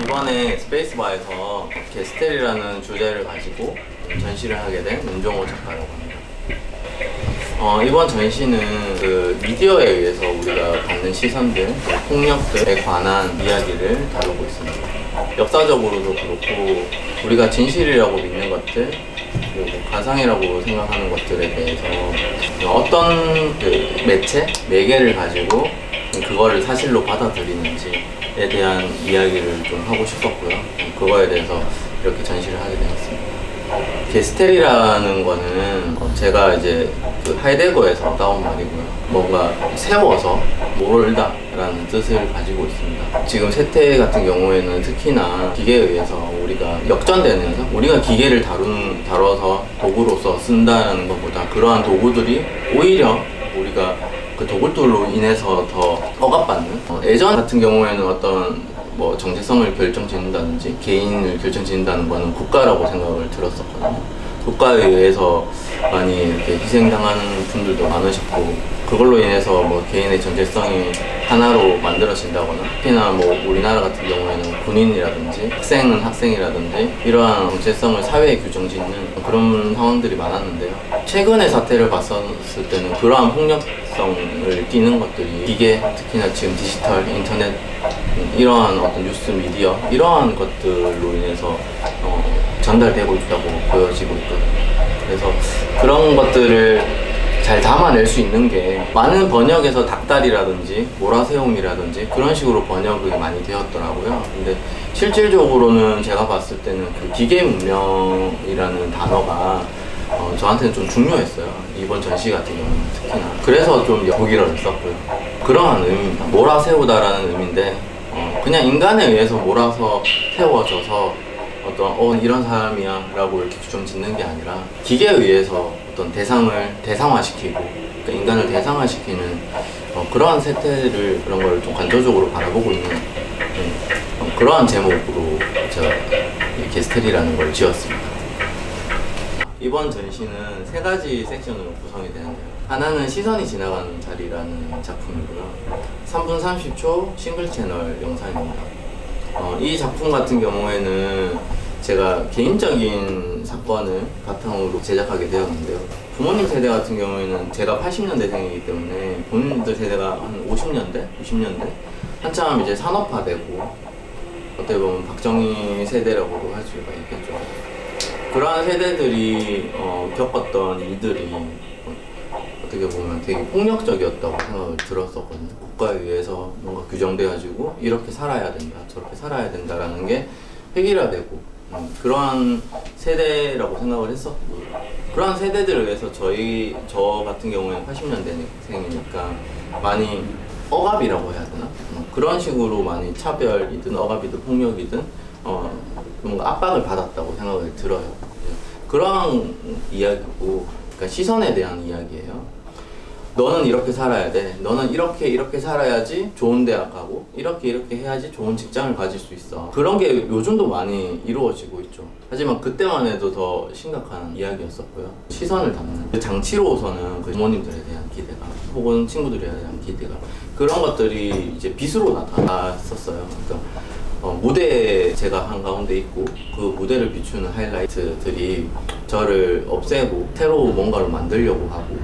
이번에 스페이스바에서 게스텔이라는 주제를 가지고 전시를 하게 된 문종호 작가라고 합니다. 이번 전시는 그 미디어에 의해서 우리가 받는 시선들, 폭력들에 관한 이야기를 다루고 있습니다. 역사적으로도 그렇고 우리가 진실이라고 믿는 것들, 그리고 가상이라고 생각하는 것들에 대해서 어떤 그 매개를 가지고 그거를 사실로 받아들이는지에 대한 이야기를 좀 하고 싶었고요. 그거에 대해서 이렇게 전시를 하게 되었습니다. 게스텔이라는 거는 제가 이제 그 하이데거에서 따온 말이고요. 뭔가 세워서 모를다 라는 뜻을 가지고 있습니다. 지금 세태 같은 경우에는 특히나 기계에 의해서 우리가 역전되는, 우리가 기계를 다뤄서 도구로서 쓴다는 것보다 그러한 도구들이 오히려 우리가 그 도구들로 인해서 더 억압받는, 예전 같은 경우에는 어떤 뭐 정체성을 결정짓는다든지 개인을 결정짓는다는 거는 국가라고 생각을 들었었거든요. 국가에 의해서 많이 이렇게 희생당하는 분들도 많으셨고, 그걸로 인해서 뭐 개인의 정체성이 하나로 만들어진다거나, 특히나 뭐 우리나라 같은 경우에는 군인이라든지 학생은 학생이라든지 이러한 정체성을 사회에 규정짓는 그런 상황들이 많았는데요. 최근의 사태를 봤었을 때는 그러한 폭력성을 띠는 것들이 기계, 특히나 지금 디지털, 인터넷, 이러한 어떤 뉴스 미디어, 이러한 것들로 인해서 전달되고 있다고 보여지고 있거든요. 그래서 그런 것들을 잘 담아낼 수 있는 게 많은 번역에서 닭다리라든지 모라세움이라든지 그런 식으로 번역이 많이 되었더라고요. 근데 실질적으로는 제가 봤을 때는 그 기계 문명이라는 단어가 저한테는 좀 중요했어요. 이번 전시 같은 경우는 특히나. 그래서 좀 독일어를 썼고요. 그러한 의미입니다. 몰아세우다라는 의미인데 그냥 인간에 의해서 몰아서 세워져서 어떤 이런 사람이야 라고 이렇게 규정 짓는 게 아니라 기계에 의해서 어떤 대상을 대상화시키고, 그러니까 인간을 대상화시키는 그러한 세태를, 그런 걸 좀 관조적으로 바라보고 있는 그러한 제목으로 제가 게스텔이라는 걸 지었습니다. 이번 전시는 3가지 섹션으로 구성이 되는데요. 하나는 시선이 지나가는 자리라는 작품이고요. 3분 30초 싱글 채널 영상입니다. 이 작품 같은 경우에는 제가 개인적인 사건을 바탕으로 제작하게 되었는데요. 부모님 세대 같은 경우에는 제가 80년대생이기 때문에 본인들 세대가 한 50년대, 60년대 한참 이제 산업화되고 어떻게 보면 박정희 세대라고도 할 수가 있겠죠. 그러한 세대들이 겪었던 일들이 어떻게 보면 되게 폭력적이었다고 생각을 들었었거든요. 국가에 의해서 뭔가 규정돼가지고 이렇게 살아야 된다, 저렇게 살아야 된다라는 게 획일화되고 그러한 세대라고 생각을 했었고, 그러한 세대들을 위해서 저 같은 경우에는 80년대생이니까 많이 억압이라고 해야 되나? 그런 식으로 많이 차별이든 억압이든 폭력이든 뭔가 압박을 받았다고 생각을 들어요. 그러한 이야기고, 그러니까 시선에 대한 이야기예요. 너는 이렇게 살아야 돼. 너는 이렇게 살아야지 좋은 대학 가고 이렇게 해야지 좋은 직장을 가질 수 있어. 그런 게 요즘도 많이 이루어지고 있죠. 하지만 그때만 해도 더 심각한 이야기였었고요. 시선을 담는 그 장치로서는 그 부모님들에 대한 기대가, 혹은 친구들에 대한 기대가, 그런 것들이 이제 빛으로 나타났었어요. 그러니까 무대에 제가 한가운데 있고 그 무대를 비추는 하이라이트들이 저를 없애고 새로 뭔가를 만들려고 하고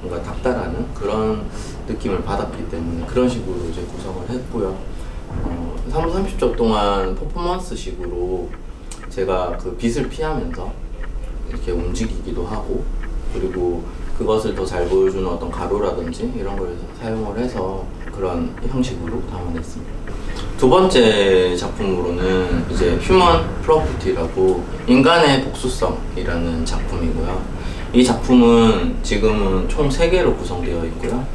뭔가 닥달하는 그런 느낌을 받았기 때문에 그런 식으로 이제 구성을 했고요. 3분 30초 동안 퍼포먼스식으로 제가 그 빛을 피하면서 이렇게 움직이기도 하고, 그리고 그것을 더 잘 보여주는 어떤 가루라든지 이런 걸 사용을 해서 그런 형식으로 담아냈습니다. 두 번째 작품으로는 이제 휴먼 프로퍼티라고 인간의 복수성이라는 작품이고요. 이 작품은 지금은 총 3개로 구성되어 있고요.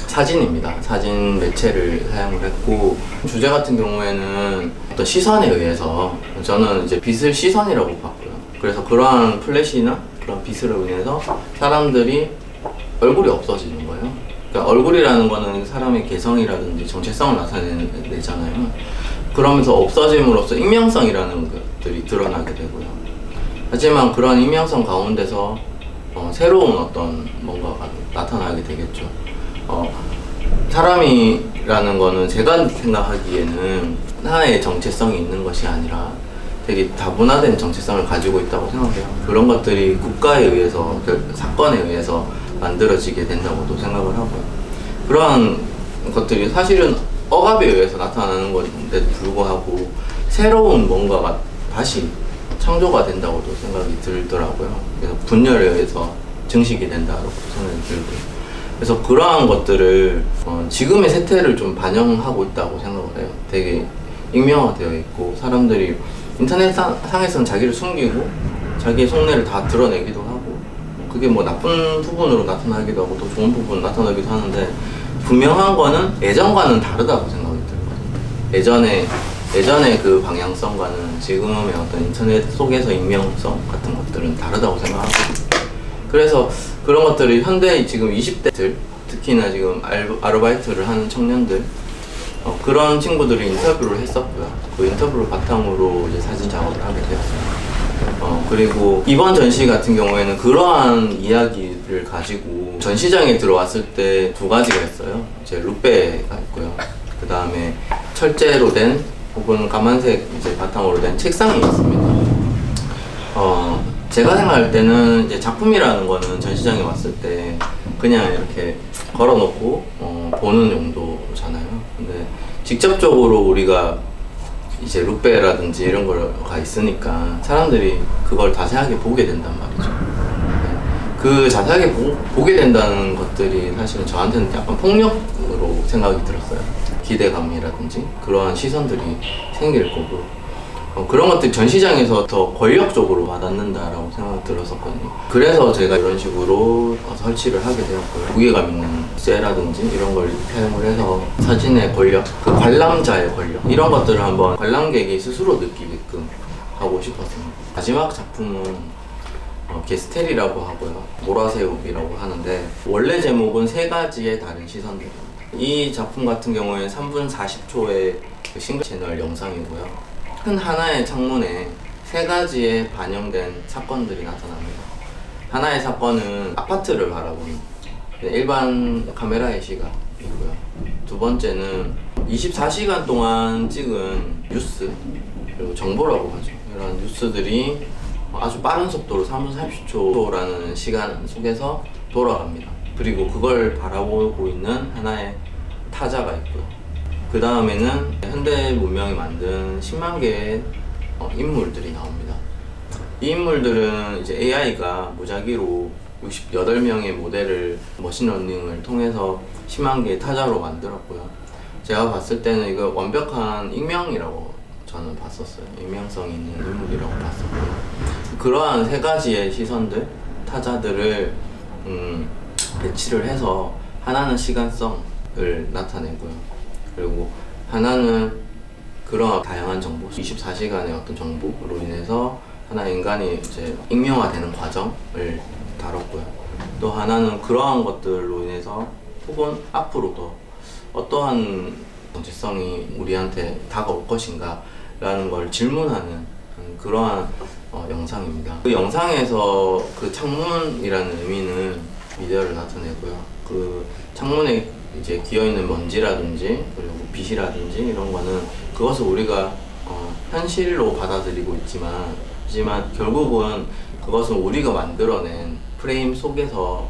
사진입니다. 사진 매체를 사용을 했고, 주제 같은 경우에는 어떤 시선에 의해서 저는 이제 빛을 시선이라고 봤고요. 그래서 그러한 플래시나 그런 빛으로 인해서 사람들이 얼굴이 없어지는 거예요. 그러니까 얼굴이라는 거는 사람의 개성이라든지 정체성을 나타내잖아요. 그러면서 없어짐으로써 익명성이라는 것들이 드러나게 되고요. 하지만 그런 익명성 가운데서 새로운 어떤 뭔가가 나타나게 되겠죠. 사람이 라는 거는 제가 생각하기에는 하나의 정체성이 있는 것이 아니라 되게 다분화된 정체성을 가지고 있다고 생각해요. 그런 것들이 국가에 의해서, 그 사건에 의해서 만들어지게 된다고도 생각을 하고요. 그러한 것들이 사실은 억압에 의해서 나타나는 건데도 불구하고 새로운 뭔가가 다시 창조가 된다고도 생각이 들더라고요. 그래서 분열에 의해서 증식이 된다고 생각이 들고요. 그래서 그러한 것들을 지금의 세태를 좀 반영하고 있다고 생각을 해요. 되게 익명화되어 있고 사람들이 인터넷 상에서는 자기를 숨기고 자기의 속내를 다 드러내기도 하고 그게 뭐 나쁜 부분으로 나타나기도 하고 또 좋은 부분으로 나타나기도 하는데 분명한 거는 예전과는 다르다고 생각이 들거든요. 예전의 그 방향성과는 지금의 어떤 인터넷 속에서 익명성 같은 것들은 다르다고 생각하고 그래서 그런 것들이 현대 지금 20대들 특히나 지금 아르바이트를 하는 청년들 그런 친구들이 인터뷰를 했었고요. 그 인터뷰를 바탕으로 이제 사진 작업을 하게 되었습니다. 그리고 이번 전시 같은 경우에는 그러한 이야기를 가지고 전시장에 들어왔을 때 두 가지가 있어요. 이제 루페가 있고요. 그 다음에 철제로 된 혹은 까만색 이제 바탕으로 된 책상이 있습니다. 제가 생각할 때는 이제 작품이라는 거는 전시장에 왔을 때 그냥 이렇게 걸어놓고 보는 용도잖아요. 근데 직접적으로 우리가 이제 루페라든지 이런 거가 있으니까 사람들이 그걸 자세하게 보게 된단 말이죠. 그 자세하게 보게 된다는 것들이 사실은 저한테는 약간 폭력으로 생각이 들었어요. 기대감이라든지 그러한 시선들이 생길 거고 그런 것들이 전시장에서 더 권력적으로 와닿는다라고 생각이 들었었거든요. 그래서 제가 이런 식으로 설치를 하게 되었고요. 무게감 있는 쇠라든지 이런 걸 사용을 해서 사진의 권력, 그 관람자의 권력 이런 것들을 한번 관람객이 스스로 느끼게끔 하고 싶었습니다. 마지막 작품은 게스텔이라고 하고요. 모라새우이라고 하는데 원래 제목은 세 가지의 다른 시선들입니다. 이 작품 같은 경우에 3분 40초의 그 싱글 채널 영상이고요. 큰 하나의 창문에 세 가지의 반영된 사건들이 나타납니다. 하나의 사건은 아파트를 바라보는 일반 카메라의 시각이고요. 두 번째는 24시간 동안 찍은 뉴스, 그리고 정보라고 하죠. 이런 뉴스들이 아주 빠른 속도로 3분 30초라는 시간 속에서 돌아갑니다. 그리고 그걸 바라보고 있는 하나의 타자가 있고요. 그 다음에는 현대 문명이 만든 10만 개의 인물들이 나옵니다. 이 인물들은 이제 AI가 무작위로 68명의 모델을 머신러닝을 통해서 10만 개의 타자로 만들었고요. 제가 봤을 때는 이거 완벽한 익명이라고 저는 봤었어요. 익명성이 있는 인물이라고 봤었고요. 그러한 세 가지의 시선들, 타자들을 배치를 해서 하나는 시간성을 나타내고요. 그리고 하나는 그런 다양한 정보, 24시간의 어떤 정보로 인해서 하나의 인간이 이제 익명화되는 과정을 다뤘고요. 또 하나는 그러한 것들로 인해서 혹은 앞으로도 어떠한 정체성이 우리한테 다가올 것인가 라는 걸 질문하는 그러한 영상입니다. 그 영상에서 그 창문이라는 의미는 미디어를 나타내고요. 그 창문에 이제 기어있는 먼지라든지 그리고 빛이라든지 이런 거는 그것을 우리가 현실로 받아들이고 하지만 결국은 그것은 우리가 만들어낸 프레임 속에서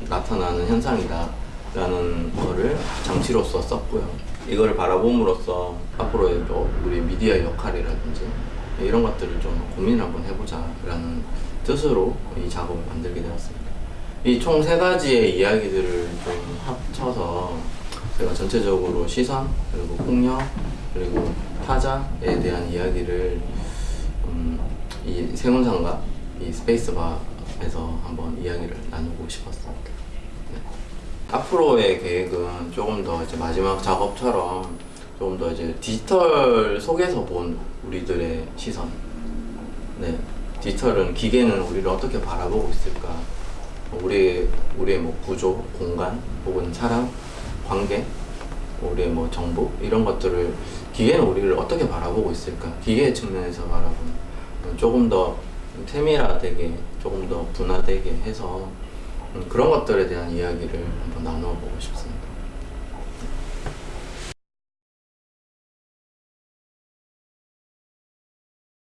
나타나는 현상이다 라는 거를 장치로서 썼고요. 이거를 바라봄으로써 앞으로의 우리 미디어의 역할이라든지 이런 것들을 좀 고민을 한번 해보자 라는 뜻으로 이 작업을 만들게 되었습니다. 이 총 세 가지의 이야기들을 좀 합쳐서 제가 전체적으로 시선, 그리고 폭력, 그리고 타자에 대한 이야기를 이 세운상과 이 스페이스바에서 한번 이야기를 나누고 싶었습니다. 네. 앞으로의 계획은 조금 더 이제 마지막 작업처럼 조금 더 이제 디지털 속에서 본 우리들의 시선. 네. 디지털은 기계는 우리를 어떻게 바라보고 있을까? 우리의 뭐 구조, 공간, 혹은 사람, 관계, 우리의 뭐 정보 이런 것들을 기계는 우리를 어떻게 바라보고 있을까? 기계의 측면에서 바라보는 조금 더 세밀화되게, 조금 더 분화되게 해서 그런 것들에 대한 이야기를 한번 나눠보고 싶습니다.